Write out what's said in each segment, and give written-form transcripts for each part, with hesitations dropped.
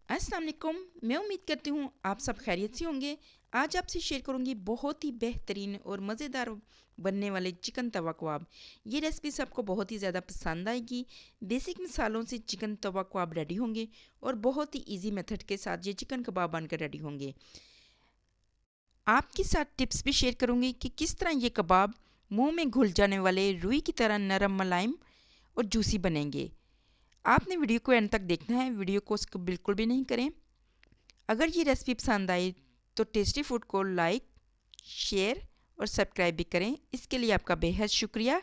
अस्सलाम वालेकुम। मैं उम्मीद करती हूँ आप सब खैरियत से होंगे। आज आपसे शेयर करूँगी बहुत ही बेहतरीन और मज़ेदार बनने वाले चिकन तवा कबाब। ये रेसिपी सबको बहुत ही ज़्यादा पसंद आएगी। बेसिक मसालों से चिकन तवा कबाब रेडी होंगे और बहुत ही इजी मेथड के साथ ये चिकन कबाब बनकर रेडी होंगे। आपके साथ टिप्स भी शेयर करूँगी कि किस तरह ये कबाब मुंह में घुल जाने वाले रुई की तरह नरम मुलायम और जूसी बनेंगे। आपने वीडियो को एंड तक देखना है, वीडियो को स्किप बिल्कुल भी नहीं करें। अगर ये रेसिपी पसंद आई तो टेस्टी फूड को लाइक, शेयर और सब्सक्राइब भी करें। इसके लिए आपका बेहद शुक्रिया।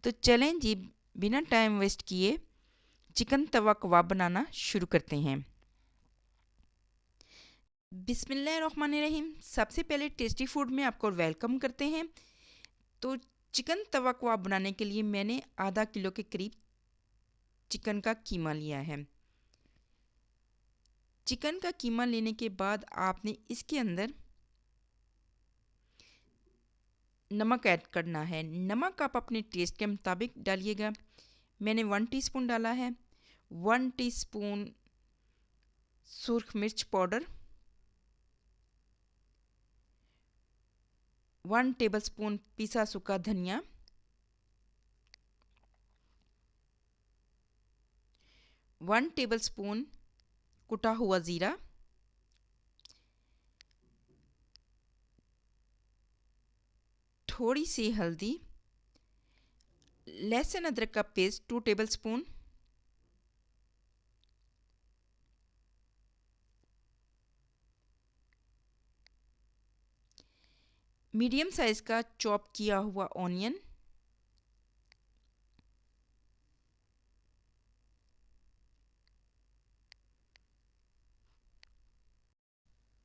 तो चलें जी, बिना टाइम वेस्ट किए चिकन तवा कबाब बनाना शुरू करते हैं। बिस्मिल्लाहिर्रहमानिर्रहीम। सबसे पहले टेस्टी फूड में आपको वेलकम करते हैं। तो चिकन तवा कबाब बनाने के लिए मैंने आधा किलो के करीब चिकन का कीमा लिया है। चिकन का कीमा लेने के बाद आपने इसके अंदर नमक ऐड करना है। नमक आप अपने टेस्ट के मुताबिक डालिएगा। मैंने 1 टीस्पून डाला है। 1 टीस्पून सुर्ख मिर्च पाउडर, 1 टेबलस्पून पिसा सूखा धनिया, 1 टेबलस्पून कुटा हुआ ज़ीरा, थोड़ी सी हल्दी, लहसुन अदरक का पेस्ट 2 टेबलस्पून, मीडियम साइज़ का चॉप किया हुआ ऑनियन,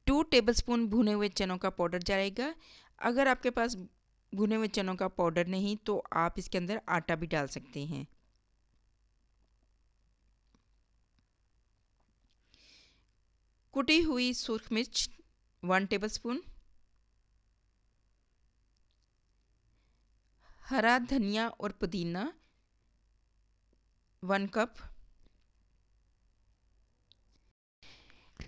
टू टेबलस्पून भुने हुए चनों का पाउडर जाएगा। अगर आपके पास भुने हुए चनों का पाउडर नहीं तो आप इसके अंदर आटा भी डाल सकते हैं। कुटी हुई सुर्ख मिर्च 1 टेबलस्पून, हरा धनिया और पुदीना 1 कप।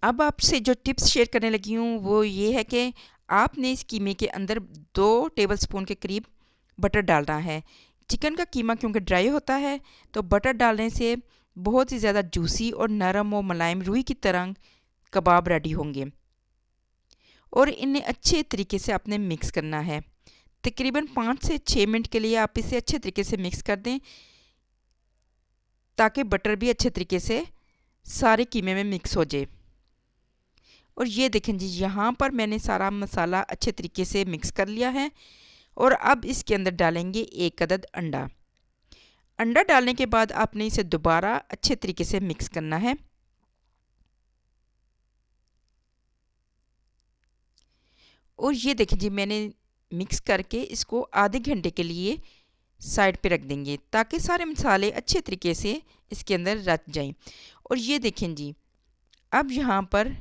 अब आपसे जो टिप्स शेयर करने लगी हूँ वो ये है कि आपने इस कीमे के अंदर 2 टेबलस्पून के करीब बटर डालना है। चिकन का कीमा क्योंकि ड्राई होता है तो बटर डालने से बहुत ही ज़्यादा जूसी और नरम और मुलायम रुई की तरह कबाब रेडी होंगे। और इन्हें अच्छे तरीके से आपने मिक्स करना है। तकरीबन 5 से 6 मिनट के लिए आप इसे अच्छे तरीके से मिक्स कर दें ताकि बटर भी अच्छे तरीके से सारे कीमे में मिक्स हो जाए। और ये देखें जी, यहाँ पर मैंने सारा मसाला अच्छे तरीके से मिक्स कर लिया है। और अब इसके अंदर डालेंगे 1 अदद अंडा। अंडा डालने के बाद आपने इसे दोबारा अच्छे तरीके से मिक्स करना है। और ये देखिए जी, मैंने मिक्स करके इसको आधे घंटे के लिए साइड पे रख देंगे ताकि सारे मसाले अच्छे तरीके से इसके अंदर रच जाएं। और ये देखें जी, अब यहाँ पर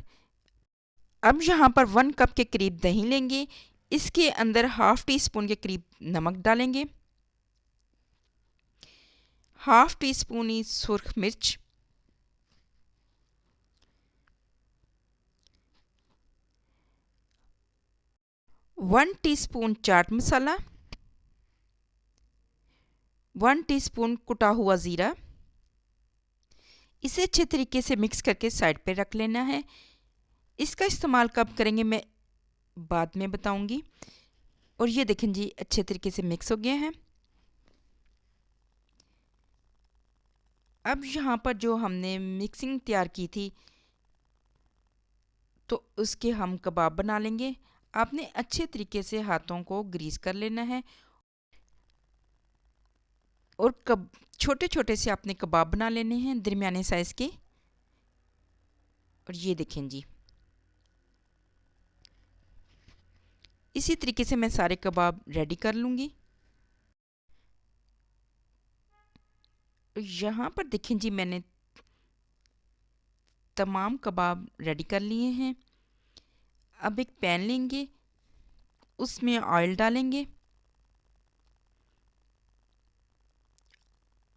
1 कप के करीब दही लेंगे। इसके अंदर हाफ़ टी स्पून के करीब नमक डालेंगे, हाफ़ टी स्पून ही सुर्ख मिर्च, 1 टीस्पून चाट मसाला, 1 टीस्पून कुटा हुआ ज़ीरा। इसे अच्छे तरीके से मिक्स करके साइड पे रख लेना है। इसका इस्तेमाल कब करेंगे मैं बाद में बताऊंगी। और ये देखें जी, अच्छे तरीके से मिक्स हो गए हैं। अब यहाँ पर जो हमने मिक्सिंग तैयार की थी तो उसके हम कबाब बना लेंगे। आपने अच्छे तरीके से हाथों को ग्रीस कर लेना है और छोटे छोटे से आपने कबाब बना लेने हैं दरमियाने साइज़ के। और ये देखें जी, इसी तरीके से मैं सारे कबाब रेडी कर लूँगी। यहाँ पर देखें जी, मैंने तमाम कबाब रेडी कर लिए हैं। अब एक पैन लेंगे, उसमें ऑयल डालेंगे।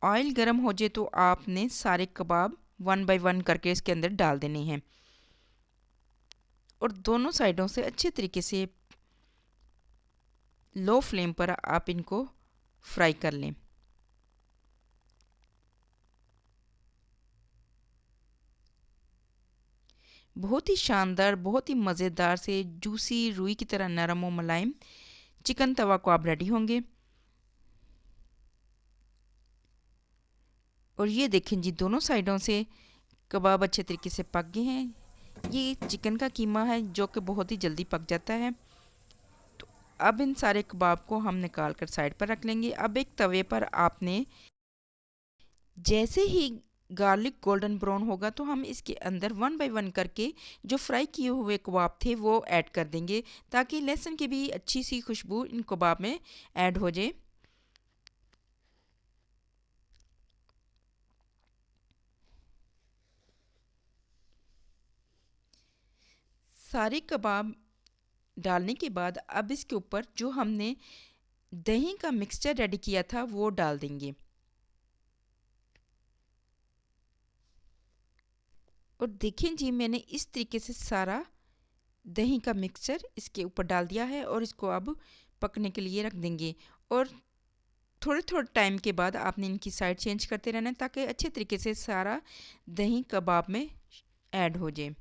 ऑयल गर्म हो जाए तो आपने सारे कबाब वन बाय वन करके इसके अंदर डाल देने हैं और दोनों साइडों से अच्छे तरीके से लो फ्लेम पर आप इनको फ्राई कर लें। बहुत ही शानदार, बहुत ही मज़ेदार से जूसी रुई की तरह नरम और मुलायम चिकन तवा कबाब रेडी होंगे। और ये देखें जी, दोनों साइडों से कबाब अच्छे तरीके से पक गए हैं। ये चिकन का कीमा है जो कि बहुत ही जल्दी पक जाता है। तो अब इन सारे कबाब को हम निकाल कर साइड पर रख लेंगे। अब एक तवे पर आपने जैसे ही गार्लिक गोल्डन ब्राउन होगा तो हम इसके अंदर वन बाय वन करके जो फ्राई किए हुए कबाब थे वो ऐड कर देंगे, ताकि लहसुन की भी अच्छी सी खुशबू इन कबाब में ऐड हो जाए। सारे कबाब डालने के बाद अब इसके ऊपर जो हमने दही का मिक्सचर रेडी किया था वो डाल देंगे। और देखें जी, मैंने इस तरीके से सारा दही का मिक्सचर इसके ऊपर डाल दिया है और इसको अब पकने के लिए रख देंगे। और थोड़े थोड़े टाइम के बाद आपने इनकी साइड चेंज करते रहना है ताकि अच्छे तरीके से सारा दही कबाब में ऐड हो जाए।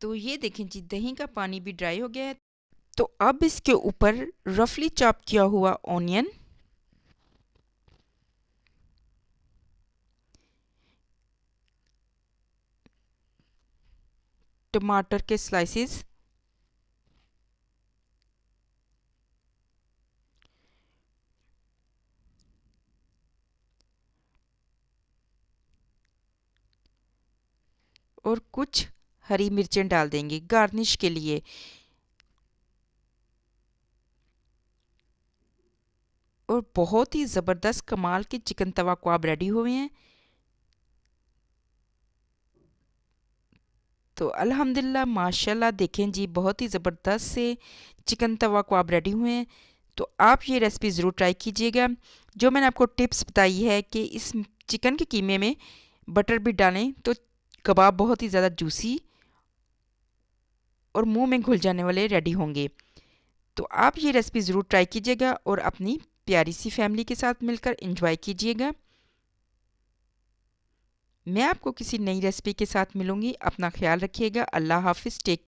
तो ये देखें जी, दही का पानी भी ड्राई हो गया है। तो अब इसके ऊपर रफली चॉप किया हुआ ऑनियन, टमाटर के स्लाइसेस, और कुछ हरी मिर्चें डाल देंगे गार्निश के लिए। और बहुत ही ज़बरदस्त कमाल के चिकन तवा कबाब रेडी हुए हैं। तो अल्हम्दुलिल्लाह माशाल्लाह, देखें जी, बहुत ही ज़बरदस्त से चिकन तवा कबाब रेडी हुए हैं। तो आप ये रेसिपी ज़रूर ट्राई कीजिएगा। जो मैंने आपको टिप्स बताई है कि इस चिकन के कीमे में बटर भी डालें तो कबाब बहुत ही ज़्यादा जूसी और मुंह में घुल जाने वाले रेडी होंगे। तो आप ये रेसिपी ज़रूर ट्राई कीजिएगा और अपनी प्यारी सी फैमिली के साथ मिलकर एंजॉय कीजिएगा। मैं आपको किसी नई रेसिपी के साथ मिलूंगी। अपना ख्याल रखिएगा। अल्लाह हाफिज़। टेक